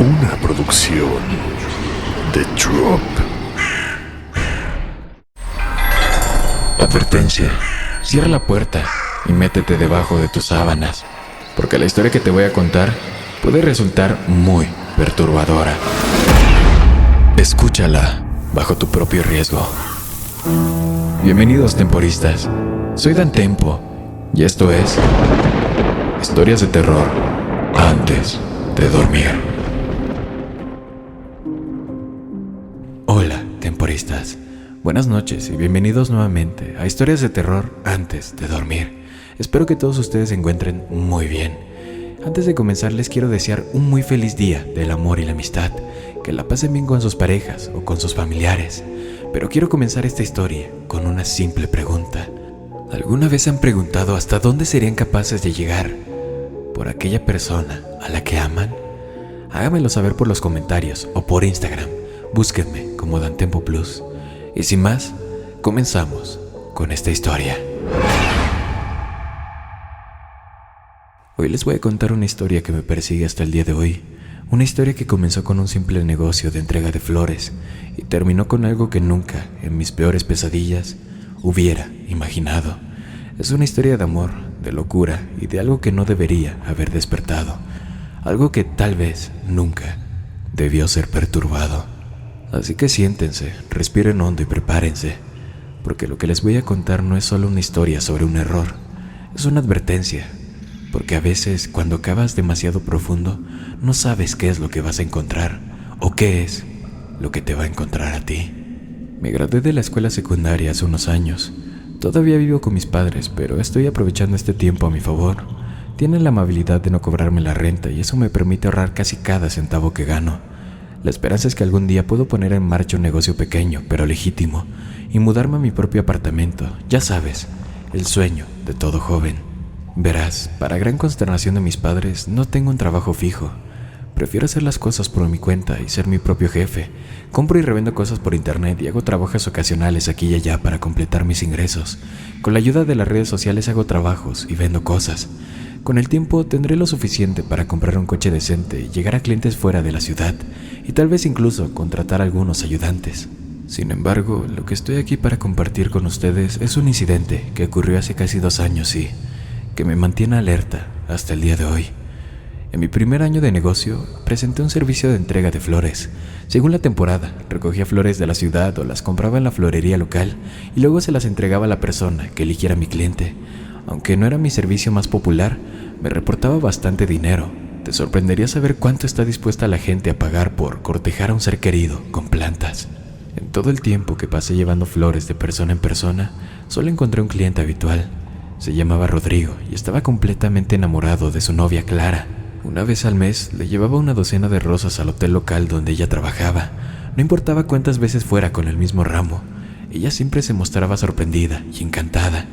Una producción de Drop. Advertencia. Cierra la puerta y métete debajo de tus sábanas, porque la historia que te voy a contar puede resultar muy perturbadora. Escúchala bajo tu propio riesgo. Bienvenidos, temporistas. Soy Dan Tempo y esto es Historias de Terror antes de dormir. Hola, temporistas. Buenas noches y bienvenidos nuevamente a Historias de Terror antes de dormir. Espero que todos ustedes se encuentren muy bien. Antes de comenzar les quiero desear un muy feliz día del amor y la amistad. Que la pasen bien con sus parejas o con sus familiares. Pero quiero comenzar esta historia con una simple pregunta. ¿Alguna vez se han preguntado hasta dónde serían capaces de llegar por aquella persona a la que aman? Háganmelo saber por los comentarios o por Instagram. Búsquenme como Dantempo Plus. Y sin más, comenzamos con esta historia. Hoy les voy a contar una historia que me persigue hasta el día de hoy. Una historia que comenzó con un simple negocio de entrega de flores y terminó con algo que nunca, en mis peores pesadillas, hubiera imaginado. Es una historia de amor, de locura y de algo que no debería haber despertado. Algo que tal vez nunca debió ser perturbado. Así que siéntense, respiren hondo y prepárense, porque lo que les voy a contar no es solo una historia sobre un error, es una advertencia, porque a veces cuando cavas demasiado profundo no sabes qué es lo que vas a encontrar o qué es lo que te va a encontrar a ti. Me gradué de la escuela secundaria hace unos años. Todavía vivo con mis padres, pero estoy aprovechando este tiempo a mi favor. Tienen la amabilidad de no cobrarme la renta y eso me permite ahorrar casi cada centavo que gano. La esperanza es que algún día puedo poner en marcha un negocio pequeño, pero legítimo, y mudarme a mi propio apartamento. Ya sabes, el sueño de todo joven. Verás, para gran consternación de mis padres, no tengo un trabajo fijo. Prefiero hacer las cosas por mi cuenta y ser mi propio jefe. Compro y revendo cosas por internet y hago trabajos ocasionales aquí y allá para completar mis ingresos. Con la ayuda de las redes sociales hago trabajos y vendo cosas. Con el tiempo tendré lo suficiente para comprar un coche decente y llegar a clientes fuera de la ciudad, y tal vez incluso contratar a algunos ayudantes. Sin embargo, lo que estoy aquí para compartir con ustedes es un incidente que ocurrió hace casi 2 años y que me mantiene alerta hasta el día de hoy. En mi primer año de negocio, presenté un servicio de entrega de flores. Según la temporada, recogía flores de la ciudad o las compraba en la florería local y luego se las entregaba a la persona que eligiera mi cliente. Aunque no era mi servicio más popular, me reportaba bastante dinero. Te sorprendería saber cuánto está dispuesta la gente a pagar por cortejar a un ser querido con plantas. En todo el tiempo que pasé llevando flores de persona en persona, solo encontré un cliente habitual. Se llamaba Rodrigo y estaba completamente enamorado de su novia Clara. Una vez al mes le llevaba una docena de rosas al hotel local donde ella trabajaba. No importaba cuántas veces fuera con el mismo ramo, ella siempre se mostraba sorprendida y encantada.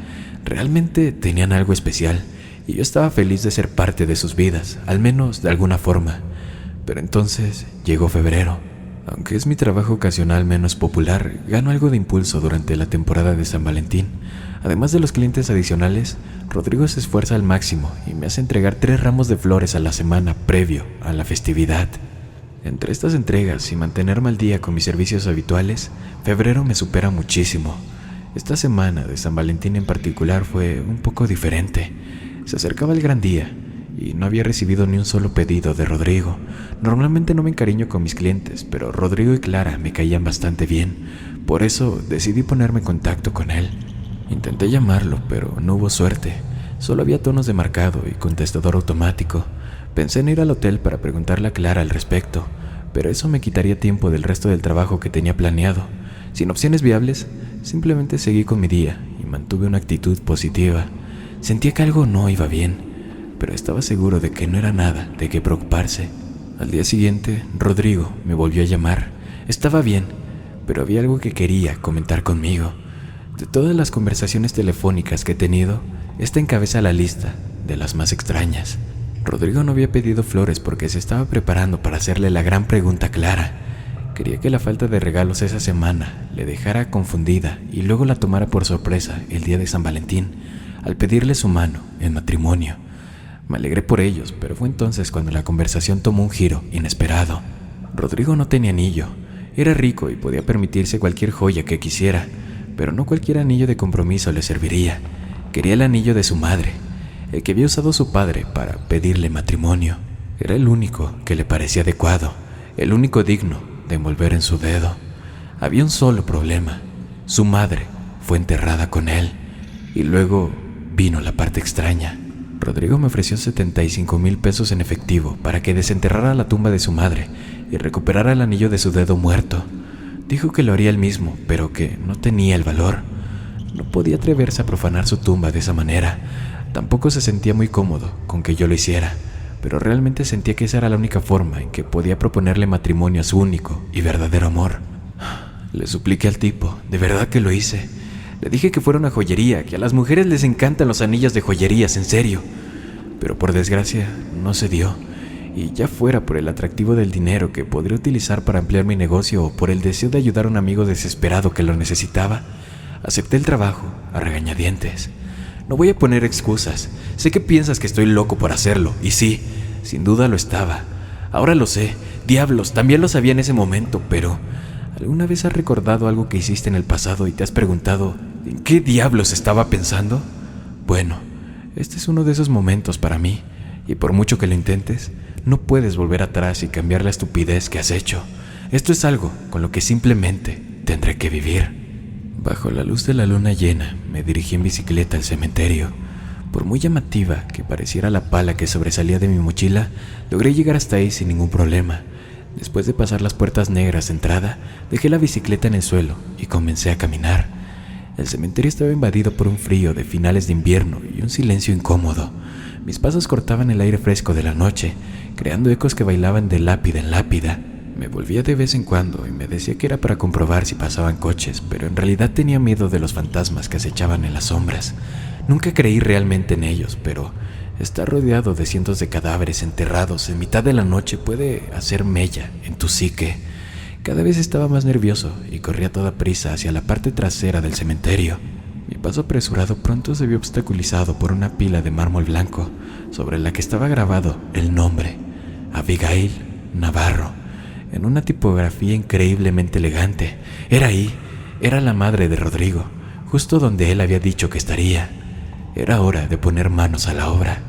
Realmente tenían algo especial y yo estaba feliz de ser parte de sus vidas, al menos de alguna forma. Pero entonces llegó febrero. Aunque es mi trabajo ocasional menos popular, gano algo de impulso durante la temporada de San Valentín. Además de los clientes adicionales, Rodrigo se esfuerza al máximo y me hace entregar 3 ramos de flores a la semana previo a la festividad. Entre estas entregas y mantenerme al día con mis servicios habituales, febrero me supera muchísimo. Esta semana de San Valentín en particular fue un poco diferente. Se acercaba el gran día y no había recibido ni un solo pedido de Rodrigo. Normalmente no me encariño con mis clientes, pero Rodrigo y Clara me caían bastante bien. Por eso decidí ponerme en contacto con él. Intenté llamarlo, pero no hubo suerte. Solo había tonos de marcado y contestador automático. Pensé en ir al hotel para preguntarle a Clara al respecto, pero eso me quitaría tiempo del resto del trabajo que tenía planeado. Sin opciones viables, simplemente seguí con mi día y mantuve una actitud positiva. Sentía que algo no iba bien, pero estaba seguro de que no era nada de qué preocuparse. Al día siguiente, Rodrigo me volvió a llamar. Estaba bien, pero había algo que quería comentar conmigo. De todas las conversaciones telefónicas que he tenido, esta encabeza la lista de las más extrañas. Rodrigo no había pedido flores porque se estaba preparando para hacerle la gran pregunta a Clara. Quería que la falta de regalos esa semana le dejara confundida y luego la tomara por sorpresa el día de San Valentín, al pedirle su mano en matrimonio. Me alegré por ellos, pero fue entonces cuando la conversación tomó un giro inesperado. Rodrigo no tenía anillo. Era rico y podía permitirse cualquier joya que quisiera, pero no cualquier anillo de compromiso le serviría. Quería el anillo de su madre, el que había usado su padre para pedirle matrimonio. Era el único que le parecía adecuado, el único digno de envolver en su dedo. Había un solo problema: su madre fue enterrada con él. Y luego vino la parte extraña. Rodrigo me ofreció 75,000 pesos en efectivo para que desenterrara la tumba de su madre y recuperara el anillo de su dedo muerto. Dijo que lo haría él mismo, pero que no tenía el valor. No podía atreverse a profanar su tumba de esa manera. Tampoco se sentía muy cómodo con que yo lo hiciera, pero realmente sentía que esa era la única forma en que podía proponerle matrimonio a su único y verdadero amor. Le supliqué al tipo, de verdad que lo hice. Le dije que fuera una joyería, que a las mujeres les encantan los anillos de joyerías, en serio. Pero por desgracia no se dio, y ya fuera por el atractivo del dinero que podría utilizar para ampliar mi negocio o por el deseo de ayudar a un amigo desesperado que lo necesitaba, acepté el trabajo a regañadientes. No voy a poner excusas. Sé que piensas que estoy loco por hacerlo, y sí, sin duda lo estaba. Ahora lo sé, diablos, también lo sabía en ese momento, pero ¿alguna vez has recordado algo que hiciste en el pasado y te has preguntado ¿en qué diablos estaba pensando? Bueno, este es uno de esos momentos para mí, y por mucho que lo intentes, no puedes volver atrás y cambiar la estupidez que has hecho. Esto es algo con lo que simplemente tendré que vivir. Bajo la luz de la luna llena, me dirigí en bicicleta al cementerio. Por muy llamativa que pareciera la pala que sobresalía de mi mochila, logré llegar hasta ahí sin ningún problema. Después de pasar las puertas negras de entrada, dejé la bicicleta en el suelo y comencé a caminar. El cementerio estaba invadido por un frío de finales de invierno y un silencio incómodo. Mis pasos cortaban el aire fresco de la noche, creando ecos que bailaban de lápida en lápida. Me volvía de vez en cuando y me decía que era para comprobar si pasaban coches, pero en realidad tenía miedo de los fantasmas que acechaban en las sombras. Nunca creí realmente en ellos, pero estar rodeado de cientos de cadáveres enterrados en mitad de la noche puede hacer mella en tu psique. Cada vez estaba más nervioso y corría a toda prisa hacia la parte trasera del cementerio. Mi paso apresurado pronto se vio obstaculizado por una pila de mármol blanco, sobre la que estaba grabado el nombre: Abigail Navarro, en una tipografía increíblemente elegante. Era ahí, era la madre de Rodrigo, justo donde él había dicho que estaría. Era hora de poner manos a la obra.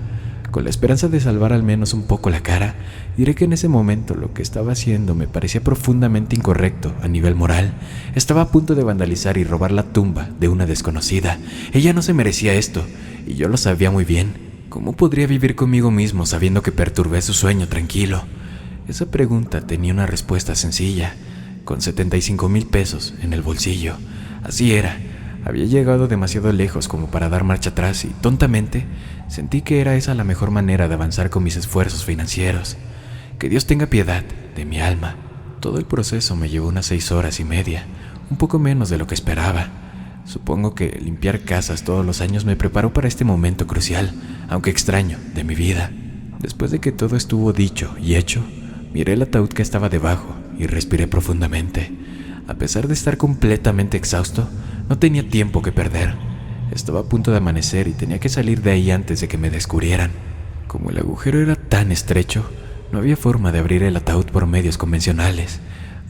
Con la esperanza de salvar al menos un poco la cara, diré que en ese momento lo que estaba haciendo me parecía profundamente incorrecto a nivel moral. Estaba a punto de vandalizar y robar la tumba de una desconocida. Ella no se merecía esto, y yo lo sabía muy bien. ¿Cómo podría vivir conmigo mismo sabiendo que perturbé su sueño tranquilo? Esa pregunta tenía una respuesta sencilla. Con 75,000 pesos en el bolsillo. Así era. Había llegado demasiado lejos como para dar marcha atrás y, tontamente, sentí que era esa la mejor manera de avanzar con mis esfuerzos financieros. Que Dios tenga piedad de mi alma. Todo el proceso me llevó unas 6 horas y media, un poco menos de lo que esperaba. Supongo que limpiar casas todos los años me preparó para este momento crucial, aunque extraño, de mi vida. Después de que todo estuvo dicho y hecho, miré el ataúd que estaba debajo y respiré profundamente. A pesar de estar completamente exhausto, no tenía tiempo que perder. Estaba a punto de amanecer y tenía que salir de ahí antes de que me descubrieran. Como el agujero era tan estrecho, no había forma de abrir el ataúd por medios convencionales.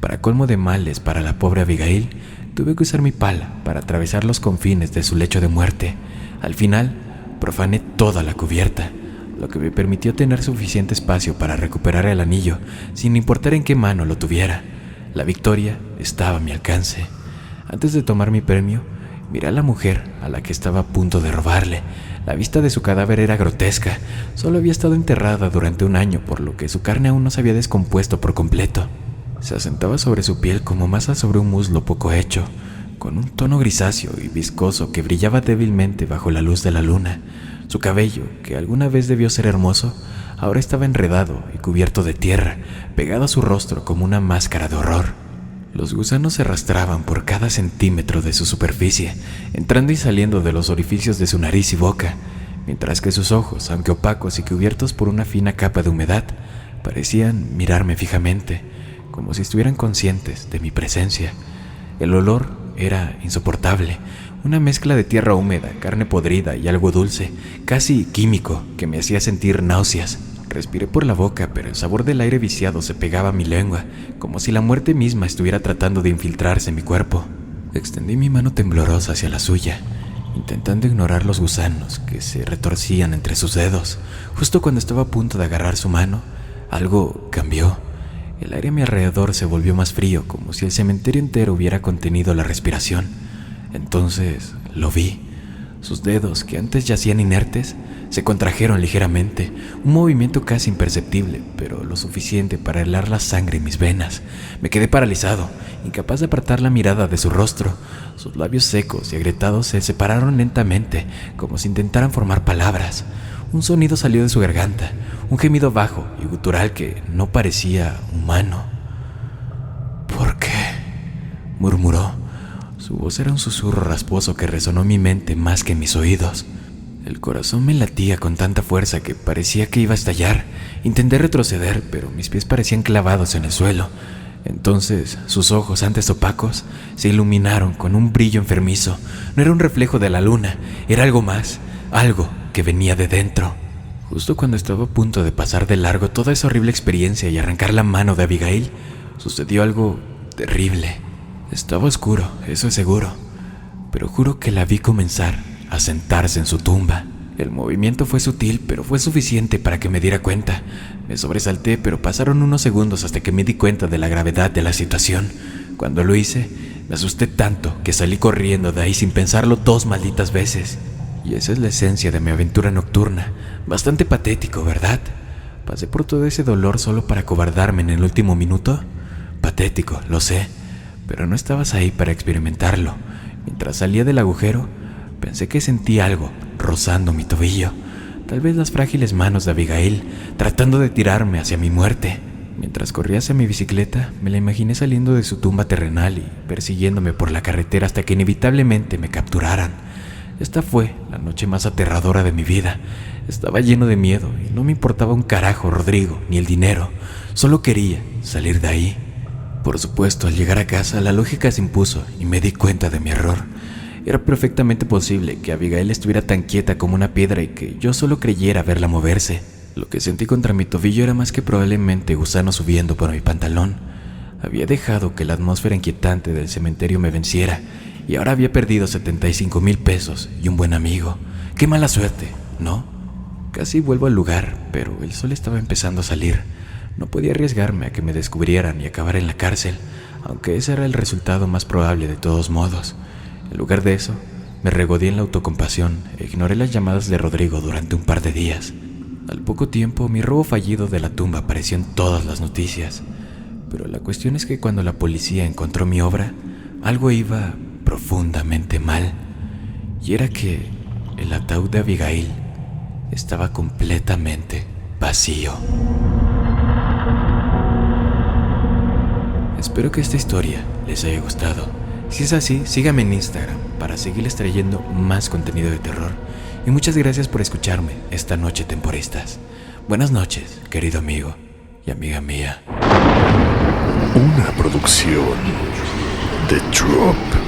Para colmo de males para la pobre Abigail, tuve que usar mi pala para atravesar los confines de su lecho de muerte. Al final, profané toda la cubierta, lo que me permitió tener suficiente espacio para recuperar el anillo, sin importar en qué mano lo tuviera. La victoria estaba a mi alcance. Antes de tomar mi premio, miré a la mujer a la que estaba a punto de robarle. La vista de su cadáver era grotesca. Solo había estado enterrada durante un año, por lo que su carne aún no se había descompuesto por completo. Se asentaba sobre su piel como masa sobre un muslo poco hecho, con un tono grisáceo y viscoso que brillaba débilmente bajo la luz de la luna. Su cabello, que alguna vez debió ser hermoso, ahora estaba enredado y cubierto de tierra, pegado a su rostro como una máscara de horror. Los gusanos se arrastraban por cada centímetro de su superficie, entrando y saliendo de los orificios de su nariz y boca, mientras que sus ojos, aunque opacos y cubiertos por una fina capa de humedad, parecían mirarme fijamente, como si estuvieran conscientes de mi presencia. El olor era insoportable, Una mezcla de tierra húmeda, carne podrida y algo dulce, casi químico, que me hacía sentir náuseas. Respiré por la boca, pero el sabor del aire viciado se pegaba a mi lengua, como si la muerte misma estuviera tratando de infiltrarse en mi cuerpo. Extendí mi mano temblorosa hacia la suya, intentando ignorar los gusanos que se retorcían entre sus dedos. Justo cuando estaba a punto de agarrar su mano, algo cambió. El aire a mi alrededor se volvió más frío, como si el cementerio entero hubiera contenido la respiración. Entonces lo vi. Sus dedos, que antes yacían inertes, se contrajeron ligeramente, un movimiento casi imperceptible, pero lo suficiente para helar la sangre en mis venas. Me quedé paralizado, incapaz de apartar la mirada de su rostro. Sus labios secos y agrietados se separaron lentamente, como si intentaran formar palabras. Un sonido salió de su garganta, un gemido bajo y gutural que no parecía humano. ¿Por qué?, murmuró. Su voz era un susurro rasposo que resonó en mi mente más que en mis oídos. El corazón me latía con tanta fuerza que parecía que iba a estallar. Intenté retroceder, pero mis pies parecían clavados en el suelo. Entonces, sus ojos, antes opacos, se iluminaron con un brillo enfermizo. No era un reflejo de la luna, era algo más, algo que venía de dentro. Justo cuando estaba a punto de pasar de largo toda esa horrible experiencia y arrancar la mano de Abigail, sucedió algo terrible. Estaba oscuro, eso es seguro, pero juro que la vi comenzar a sentarse en su tumba. El movimiento fue sutil, pero fue suficiente para que me diera cuenta. Me sobresalté, pero pasaron unos segundos hasta que me di cuenta de la gravedad de la situación. Cuando lo hice, me asusté tanto que salí corriendo de ahí sin pensarlo 2 malditas veces. Y esa es la esencia de mi aventura nocturna. Bastante patético, ¿verdad? Pasé por todo ese dolor solo para acobardarme en el último minuto. Patético, lo sé, pero no estabas ahí para experimentarlo. Mientras salía del agujero, pensé que sentí algo rozando mi tobillo. Tal vez las frágiles manos de Abigail, tratando de tirarme hacia mi muerte. Mientras corría hacia mi bicicleta, me la imaginé saliendo de su tumba terrenal y persiguiéndome por la carretera hasta que inevitablemente me capturaran. Esta fue la noche más aterradora de mi vida. Estaba lleno de miedo y no me importaba un carajo Rodrigo ni el dinero. Solo quería salir de ahí. Por supuesto, al llegar a casa, la lógica se impuso y me di cuenta de mi error. Era perfectamente posible que Abigail estuviera tan quieta como una piedra y que yo solo creyera verla moverse. Lo que sentí contra mi tobillo era más que probablemente gusanos subiendo por mi pantalón. Había dejado que la atmósfera inquietante del cementerio me venciera y ahora había perdido 75,000 pesos y un buen amigo. ¡Qué mala suerte!, ¿no? Casi vuelvo al lugar, pero el sol estaba empezando a salir. No podía arriesgarme a que me descubrieran y acabar en la cárcel, aunque ese era el resultado más probable de todos modos. En lugar de eso, me regodí en la autocompasión e ignoré las llamadas de Rodrigo durante un par de días. Al poco tiempo, mi robo fallido de la tumba apareció en todas las noticias. Pero la cuestión es que cuando la policía encontró mi obra, algo iba profundamente mal. Y era que el ataúd de Abigail estaba completamente vacío. Espero que esta historia les haya gustado. Si es así, síganme en Instagram para seguirles trayendo más contenido de terror. Y muchas gracias por escucharme esta noche, temporistas. Buenas noches, querido amigo y amiga mía. Una producción de Drop.